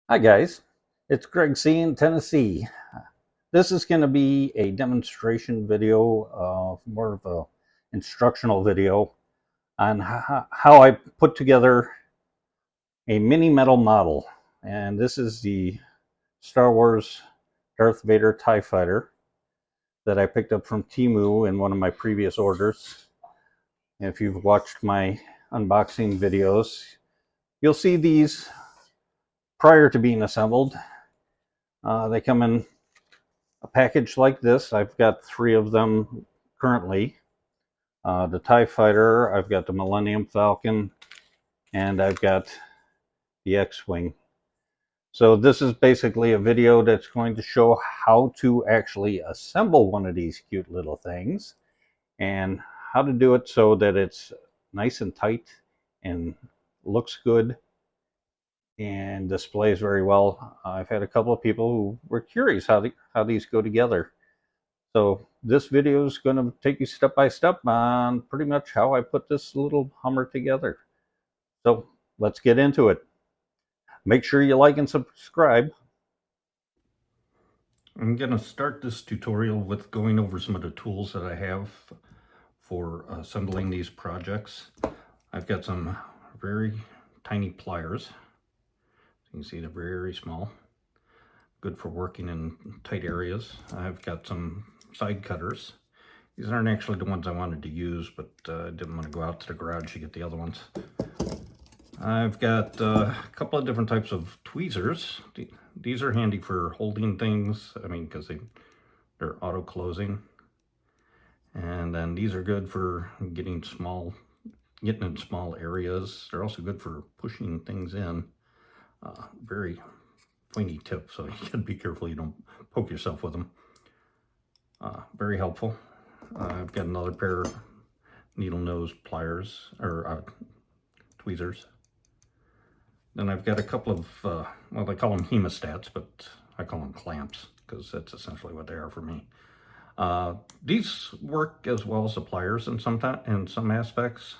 Hi guys, it's Greg C in Tennessee. This is going to be a demonstration video, more of a instructional video on how I put together a mini metal model. And this is the Star Wars Darth Vader Tie Fighter that I picked up from Temu in one of my previous orders. And if you've watched my unboxing videos, you'll see these prior to being assembled. They come in a package like this. I've got 3 of them currently. The TIE Fighter, I've got the Millennium Falcon, and I've got the X-Wing. So this is basically a video that's going to show how to actually assemble one of these cute little things and how to do it so that it's nice and tight and looks good and displays very well. I've had a couple of people who were curious how these go together. So this video is going to take you step by step on pretty much how I put this little Hummer together. So let's get into it. Make sure you like and subscribe. I'm going to start this tutorial with going over some of the tools that I have for assembling these projects. I've got some very tiny pliers. You can see they're very small. Good for working in tight areas. I've got some side cutters. These aren't actually the ones I wanted to use, but I didn't want to go out to the garage to get the other ones. I've got a couple of different types of tweezers. These are handy for holding things, because they're auto closing. And then these are good for getting in small areas. They're also good for pushing things in. Very pointy tip, so you gotta be careful you don't poke yourself with them. Very helpful. I've got another pair of needle nose pliers, or tweezers. Then I've got a couple of, well, they call them hemostats, but I call them clamps because that's essentially what they are for me. These work as well as the pliers in some aspects,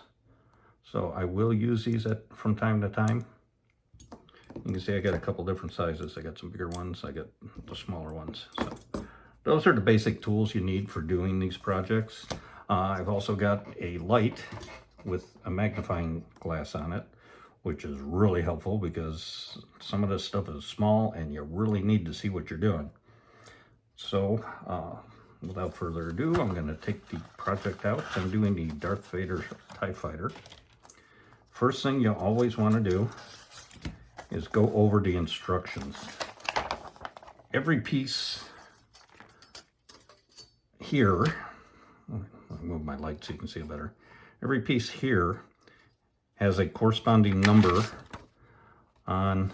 so I will use these from time to time. You can see I got a couple different sizes. I got some bigger ones, I got the smaller ones. So those are the basic tools you need for doing these projects. I've also got a light with a magnifying glass on it, which is really helpful because some of this stuff is small and you really need to see what you're doing. So without further ado, I'm going to take the project out. I'm doing the Darth Vader Tie Fighter. First thing you always want to do is go over the instructions. Every piece here, I'll move my light so you can see it better. Every piece here has a corresponding number on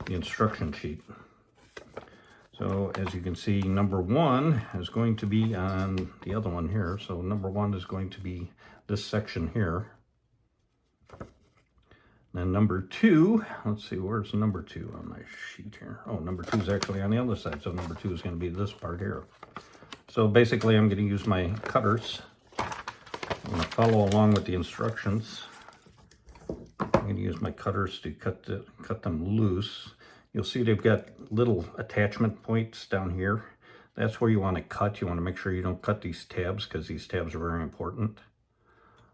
the instruction sheet. So as you can see, number 1 is going to be on the other one here. So number 1 is going to be this section here. Then number 2, let's see, where's number 2 on my sheet here? Oh, number 2 is actually on the other side. So number 2 is going to be this part here. So basically I'm going to use my cutters. I'm going to follow along with the instructions. I'm going to use my cutters to cut them loose. You'll see they've got little attachment points down here. That's where you want to cut. You want to make sure you don't cut these tabs because these tabs are very important.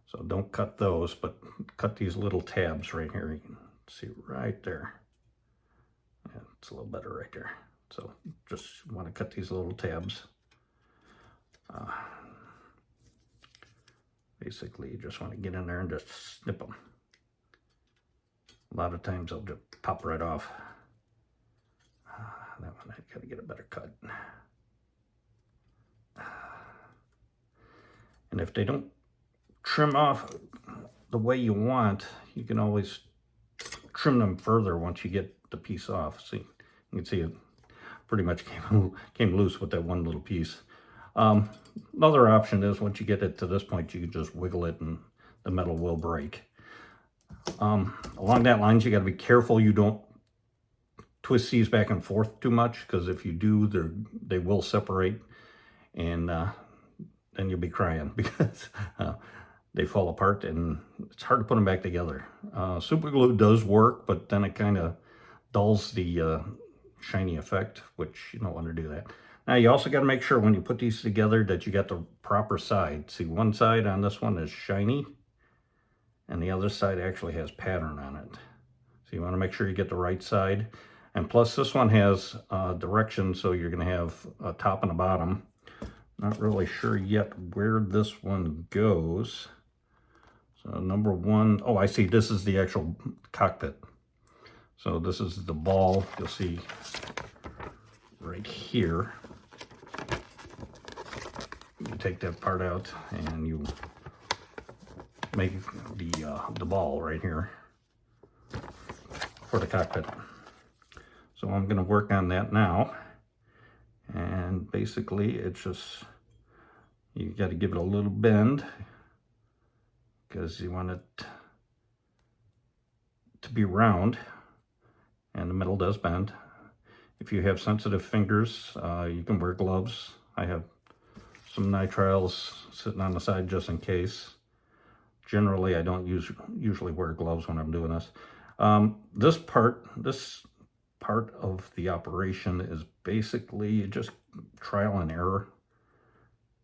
So don't cut those, but cut these little tabs right here. You can see right there. Yeah, it's a little better right there. So just want to cut these little tabs. Basically, you just want to get in there and just snip them. A lot of times they'll just pop right off. That one, I gotta get a better cut. And if they don't trim off the way you want, you can always trim them further once you get the piece off. See, you can see it pretty much came loose with that one little piece. Another option is once you get it to this point, you can just wiggle it and the metal will break. Along that lines, you got to be careful you don't twist these back and forth too much, because if you do, they will separate, and then you'll be crying because they fall apart and it's hard to put them back together. Super glue does work, but then it kind of dulls the shiny effect, which you don't want to do that. Now you also got to make sure when you put these together that you got the proper side. See, one side on this one is shiny and the other side actually has pattern on it. So you want to make sure you get the right side. And plus this one has direction, so you're going to have a top and a bottom. Not really sure yet where this one goes. So number one, oh, I see, this is the actual cockpit. So this is the ball, you'll see right here. You take that part out and you make the ball right here for the cockpit. So I'm going to work on that now. And basically it's just, you got to give it a little bend because you want it to be round, and the metal does bend. If you have sensitive fingers, you can wear gloves. I have some nitriles sitting on the side just in case. Generally, I don't usually wear gloves when I'm doing this. This part of the operation is basically just trial and error,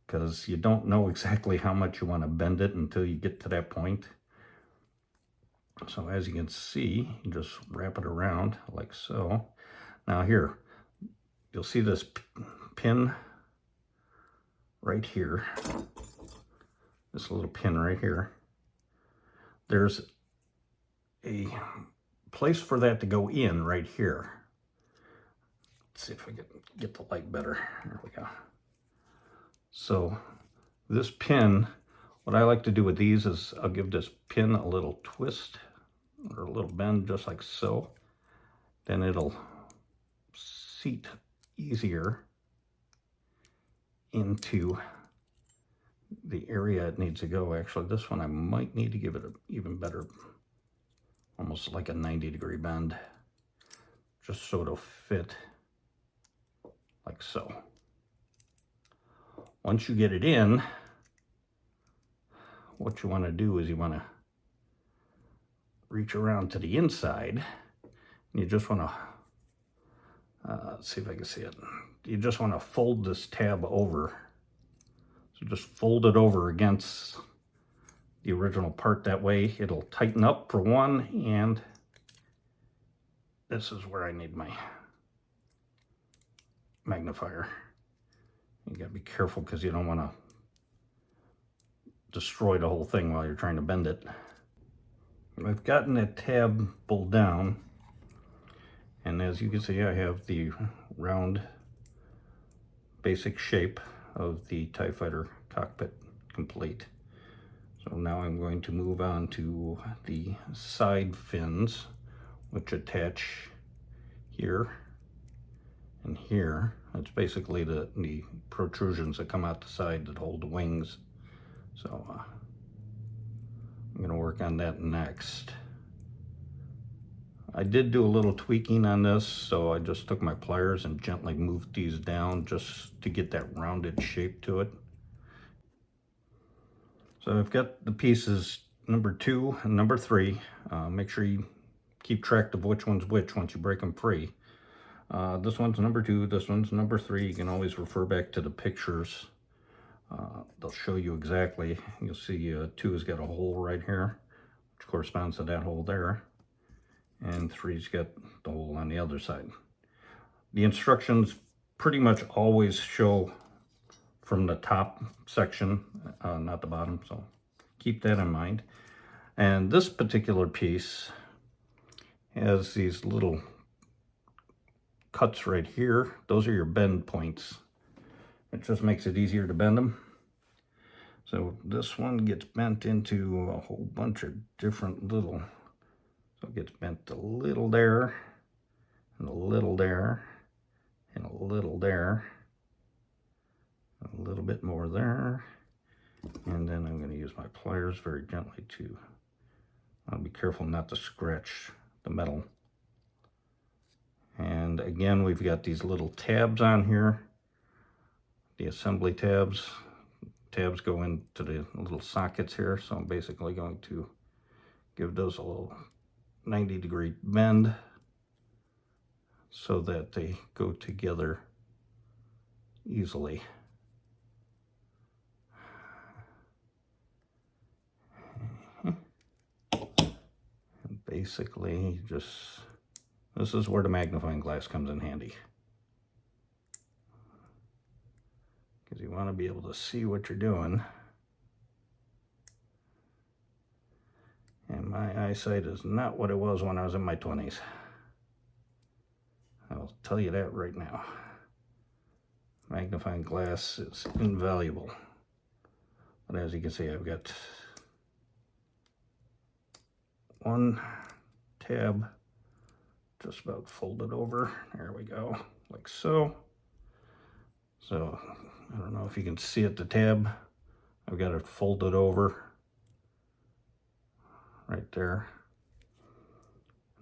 because you don't know exactly how much you want to bend it until you get to that point. So as you can see, you just wrap it around like so. Now here, you'll see this pin right here, this little pin right here. There's a place for that to go in right here. Let's see if I can get the light better. There we go. So this pin, what I like to do with these is I'll give this pin a little twist or a little bend just like so. Then it'll seat easier into the area it needs to go. Actually, this one I might need to give it an even better, almost like a 90-degree bend, just so it'll fit like so. Once you get it in, what you want to do is you want to reach around to the inside, and you just want to let's see if I can see it. You just want to fold this tab over. So just fold it over against the original part. That way it'll tighten up for one, and this is where I need my magnifier. You gotta be careful because you don't want to destroy the whole thing while you're trying to bend it. I've gotten that tab pulled down, and as you can see, I have the round basic shape of the TIE Fighter cockpit complete. So now I'm going to move on to the side fins, which attach here and here. It's basically the protrusions that come out the side that hold the wings. So I'm going to work on that next. I did do a little tweaking on this, so I just took my pliers and gently moved these down just to get that rounded shape to it. So I've got the pieces number 2 and number 3. Make sure you keep track of which one's which once you break them free. This one's number 2, this one's number 3. You can always refer back to the pictures. They'll show you exactly. You'll see 2 has got a hole right here, which corresponds to that hole there. And 3's got the hole on the other side. The instructions pretty much always show from the top section, not the bottom, so keep that in mind. And this particular piece has these little cuts right here. Those are your bend points. It just makes it easier to bend them. So this one gets bent into a whole bunch of different little, so it gets bent a little there, and a little there, and a little there, a little bit more there, and then I'm going to use my pliers very gently to, I'll be careful not to scratch the metal. And again, we've got these little tabs on here, the assembly tabs. Tabs go into the little sockets here, so I'm basically going to give those a little 90-degree bend. so that they go together easily. And basically, this is where the magnifying glass comes in handy, because you want to be able to see what you're doing. And my eyesight is not what it was when I was in my 20s. I'll tell you that right now. Magnifying glass is invaluable. But as you can see, I've got one tab just about folded over. There we go, like so. So I don't know if you can see it, the tab. I've got it folded over right there.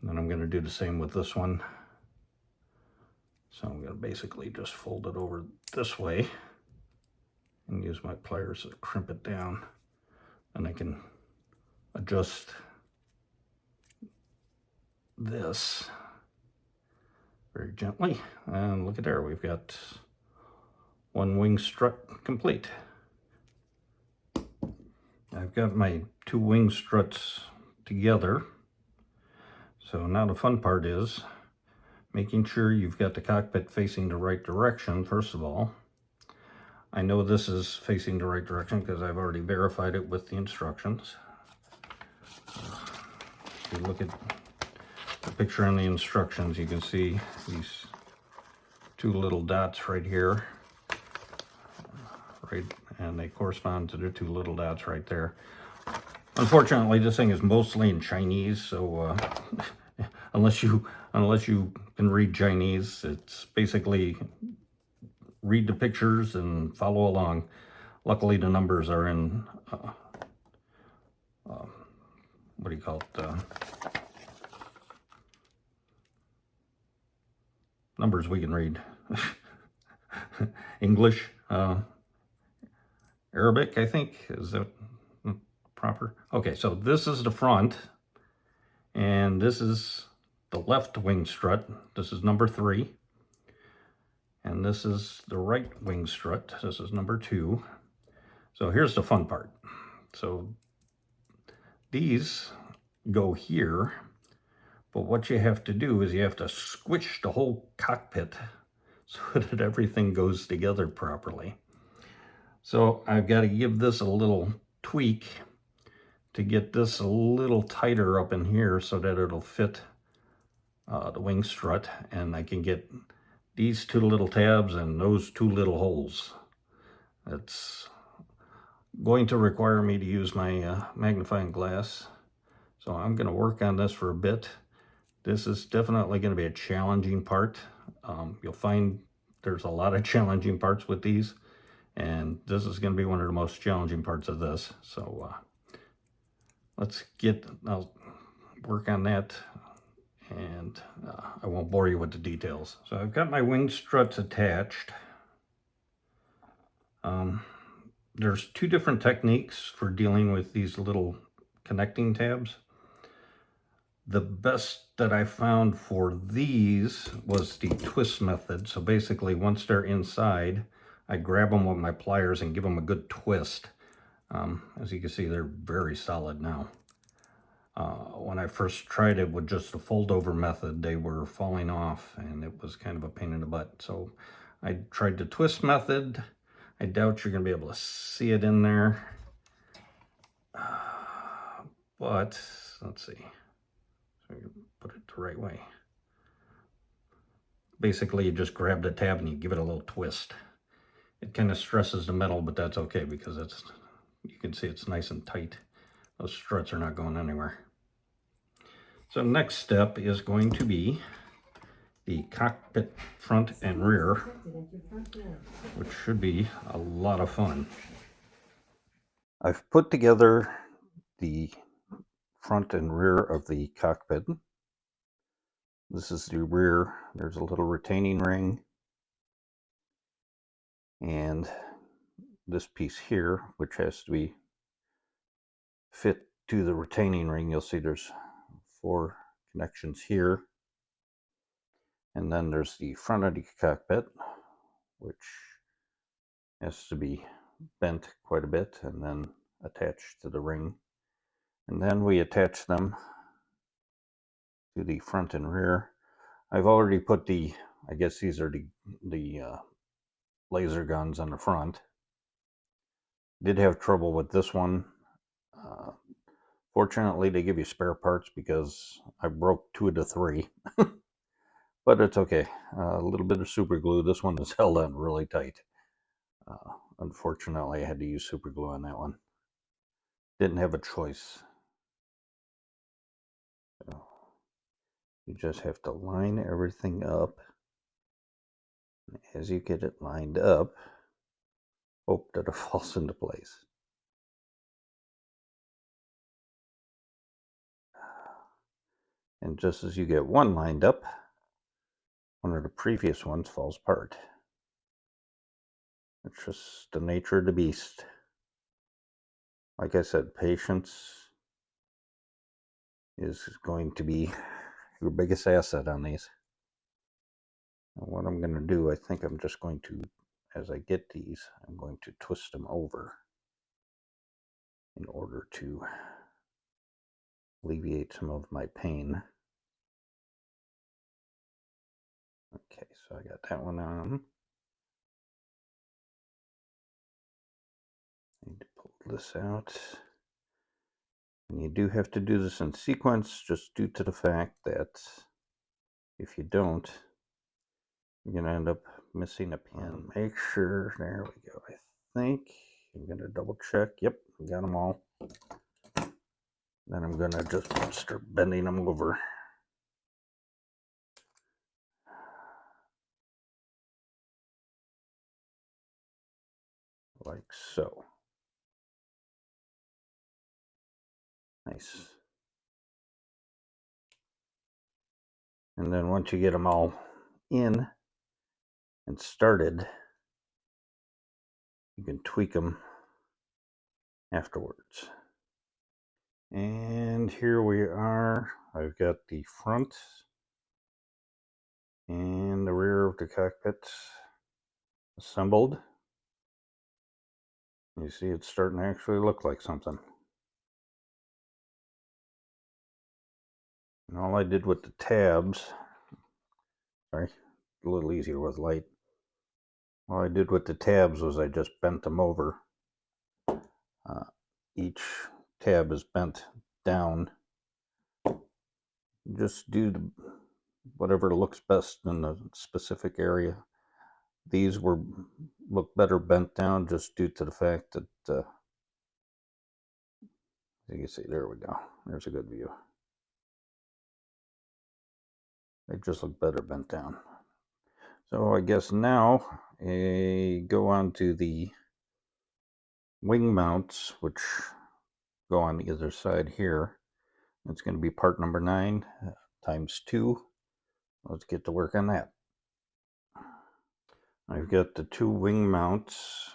And then I'm going to do the same with this one. So I'm going to basically just fold it over this way and use my pliers to crimp it down. And I can adjust this very gently. And look at there, we've got one wing strut complete. I've got my two wing struts together. So now the fun part is making sure you've got the cockpit facing the right direction, first of all. I know this is facing the right direction because I've already verified it with the instructions. If you look at the picture in the instructions, you can see these two little dots right here, right, and they correspond to the two little dots right there. Unfortunately, this thing is mostly in Chinese, so unless you can read Chinese, it's basically read the pictures and follow along. Luckily, the numbers are in what do you call it? Numbers we can read. English, Arabic, I think, is that proper? Okay, so this is the front, and this is the left wing strut. This is number 3. And this is the right wing strut. This is number 2. So here's the fun part. So these go here, but what you have to do is you have to squish the whole cockpit so that everything goes together properly. So I've got to give this a little tweak to get this a little tighter up in here so that it'll fit the wing strut, and I can get these two little tabs and those two little holes. It's going to require me to use my magnifying glass, so I'm going to work on this for a bit. This is definitely going to be a challenging part. You'll find there's a lot of challenging parts with these, and this is going to be one of the most challenging parts of this. So I'll work on that, and I won't bore you with the details. So I've got my wing struts attached. There's 2 different techniques for dealing with these little connecting tabs. The best that I found for these was the twist method. So basically, once they're inside, I grab them with my pliers and give them a good twist. As you can see, they're very solid now. When I first tried it with just the fold over method, they were falling off and it was kind of a pain in the butt. So I tried the twist method. I doubt you're going to be able to see it in there. But let's see. So you put it the right way. Basically, you just grab the tab and you give it a little twist. It kind of stresses the metal, but that's okay because you can see it's nice and tight. Those struts are not going anywhere. So next step is going to be the cockpit front and rear, which should be a lot of fun. I've put together the front and rear of the cockpit. This is the rear. There's a little retaining ring, and this piece here, which has to be fit to the retaining ring. You'll see there's 4 connections here, And then there's the front of the cockpit, which has to be bent quite a bit and then attached to the ring. And then we attach them to the front and rear. I've already put I guess these are the laser guns on the front. Did have trouble with this one. Fortunately, they give you spare parts because I broke 2 of the 3. But it's okay. A little bit of super glue. This one is held on really tight. Unfortunately, I had to use super glue on that one. Didn't have a choice. So you just have to line everything up. As you get it lined up, hope that it falls into place. And just as you get one lined up, one of the previous ones falls apart. It's just the nature of the beast. Like I said, patience is going to be your biggest asset on these. And what I'm going to do, I think I'm just going to, as I get these, I'm going to twist them over in order to alleviate some of my pain. Okay, so I got that one on. I need to pull this out. And you do have to do this in sequence just due to the fact that if you don't, you're going to end up missing a pin. Make sure, there we go. I think I'm going to double check. Yep, got them all. Then I'm going to just start bending them over. Like so. Nice. And then once you get them all in and started, you can tweak them afterwards. And here we are. I've got the front and the rear of the cockpit assembled. You see it's starting to actually look like something. And all I did with the tabs, sorry, a little easier with light. All I did with the tabs was I just bent them over. Each tab is bent down. Just do whatever looks best in the specific area. These look better bent down just due to the fact that you can see, there we go. There's a good view. They just look better bent down. So I guess now go on to the wing mounts, which go on the other side here. It's going to be part number 9 times 2. Let's get to work on that. I've got the 2 wing mounts.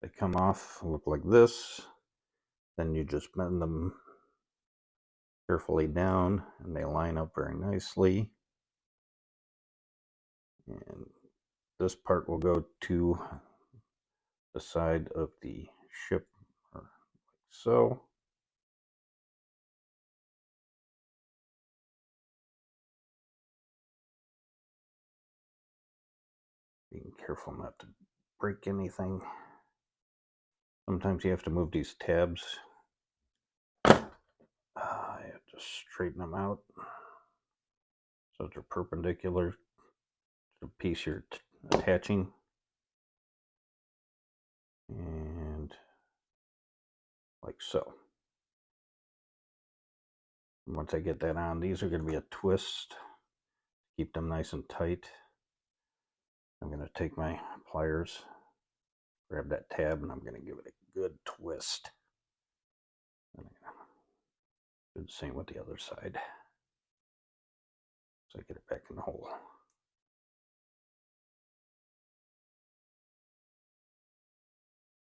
They come off, look like this. Then you just bend them carefully down and they line up very nicely. And this part will go to the side of the ship, like so. Being careful not to break anything. Sometimes you have to move these tabs. You have to straighten them out so they're perpendicular to the piece you're attaching. And like so. And once I get that on, these are going to be a twist. Keep them nice and tight. I'm going to take my pliers, grab that tab, and I'm going to give it a good twist. And I'm going to do the same with the other side. So I get it back in the hole.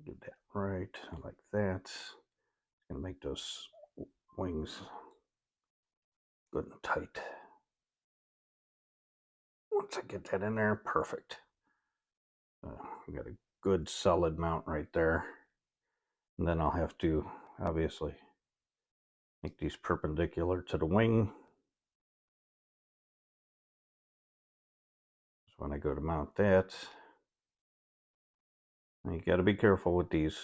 Do that right, like that. It's going to make those wings good and tight. once I get that in there, perfect. We got a good solid mount right there. And then I'll have to obviously make these perpendicular to the wing. So when I go to mount that, you got to be careful with these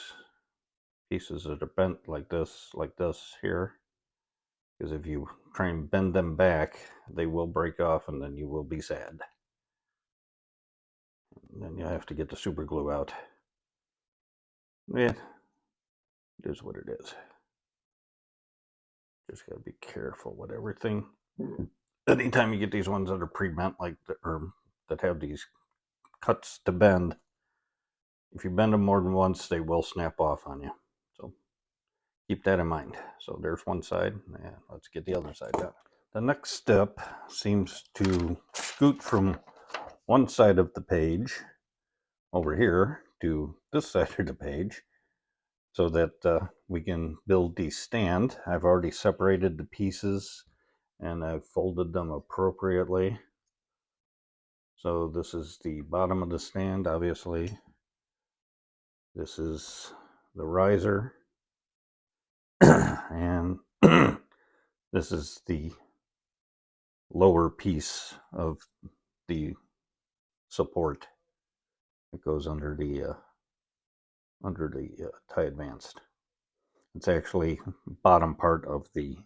pieces that are bent like this here. Because if you try and bend them back, they will break off and then you will be sad. And then you'll have to get the super glue out. Yeah, it is what it is. Just gotta be careful with everything. Anytime you get these ones that are pre-bent or that have these cuts to bend, if you bend them more than once, they will snap off on you. So keep that in mind. So there's one side, and let's get the other side done. The next step seems to scoot from one side of the page over here to this side of the page so that we can build the stand. I've already separated the pieces and I've folded them appropriately. So this is the bottom of the stand, obviously. This is the riser. And this is the lower piece of the support that goes under the Tie Advanced. It's actually bottom part of the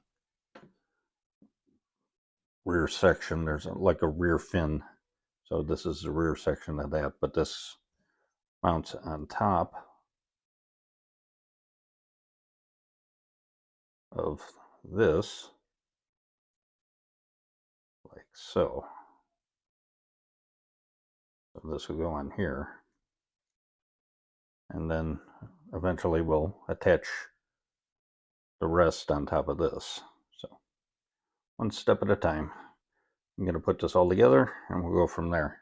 rear section. There's like a rear fin. So this is the rear section of that, but this mounts on top of this, like so. So this will go on here. And then eventually we'll attach the rest on top of this. So one step at a time. I'm going to put this all together and we'll go from there.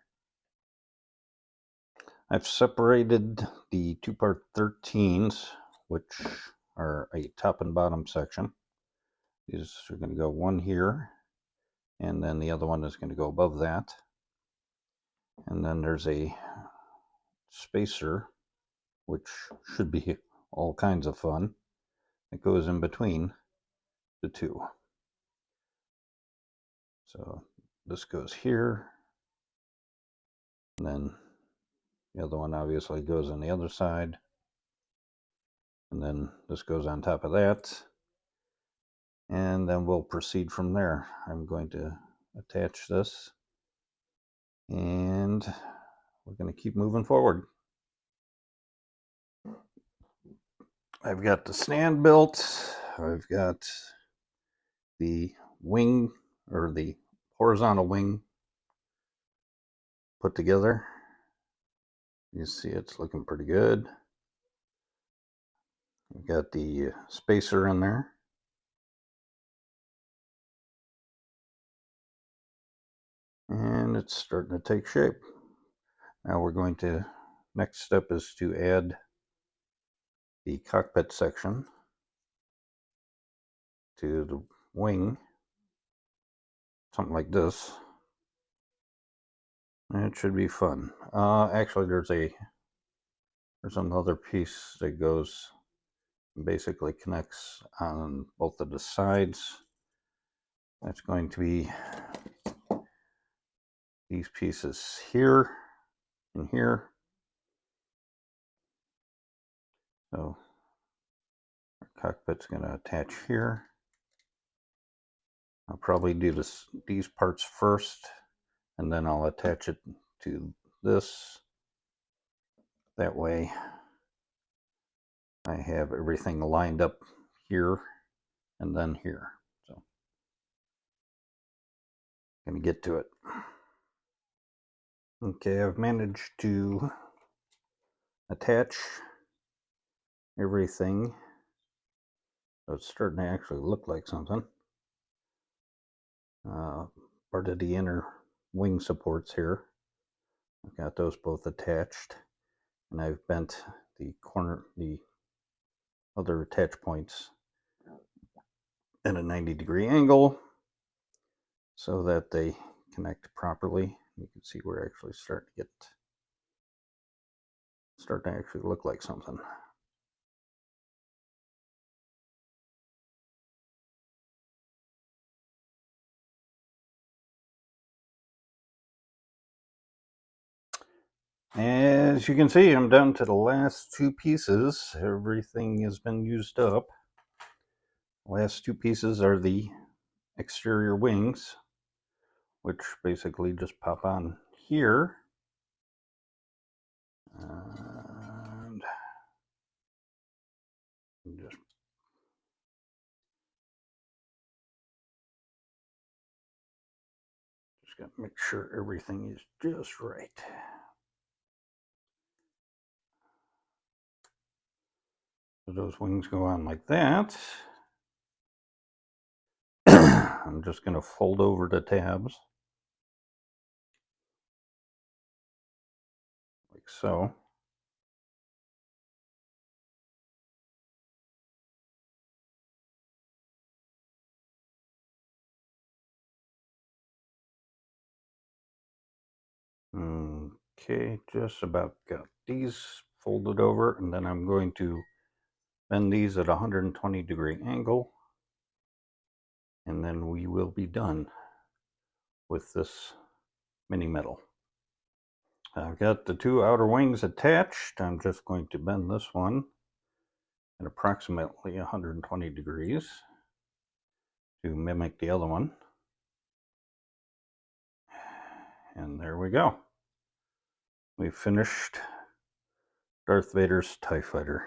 I've separated the 2-part 13s, which are a top and bottom section. These are going to go one here, and then the other one is going to go above that. And then there's a spacer, which should be all kinds of fun. It goes in between the two. So this goes here, and then the other one obviously goes on the other side, and then this goes on top of that, and then we'll proceed from there. I'm going to attach this, and we're going to keep moving forward. I've got the stand built. I've got the wing, or the horizontal wing, put together. You see it's looking pretty good. We've got the spacer in there. And it's starting to take shape. Now we're going to, next step is to add the cockpit section to the wing. Something like this. And it should be fun. Actually there's another piece that goes, basically connects on both of the sides. That's going to be these pieces here and here. So our cockpit's going to attach here. I'll probably do these parts first, and then I'll attach it to this. That way I have everything lined up here and then here. So I'm going to get to it. Okay, I've managed to attach everything. So it's starting to actually look like something. Part of the inner wing supports here. I've got those both attached, and I've bent the other attach points at a 90-degree angle so that they connect properly. You can see we're actually starting to actually look like something. As you can see, I'm down to the last two pieces. Everything has been used up. Last two pieces are the exterior wings, which basically just pop on here. And just got to make sure everything is just right. So those wings go on like that. I'm just going to fold over the tabs like so. Okay, just about got these folded over, and then I'm going to bend these at a 120-degree angle, and then we will be done with this mini metal. I've got the two outer wings attached. I'm just going to bend this one at approximately 120 degrees to mimic the other one. And there we go. We finished Darth Vader's TIE Fighter.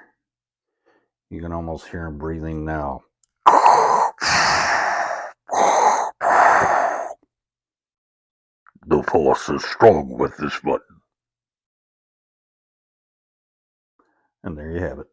You can almost hear him breathing now. The Force is strong with this button. And there you have it.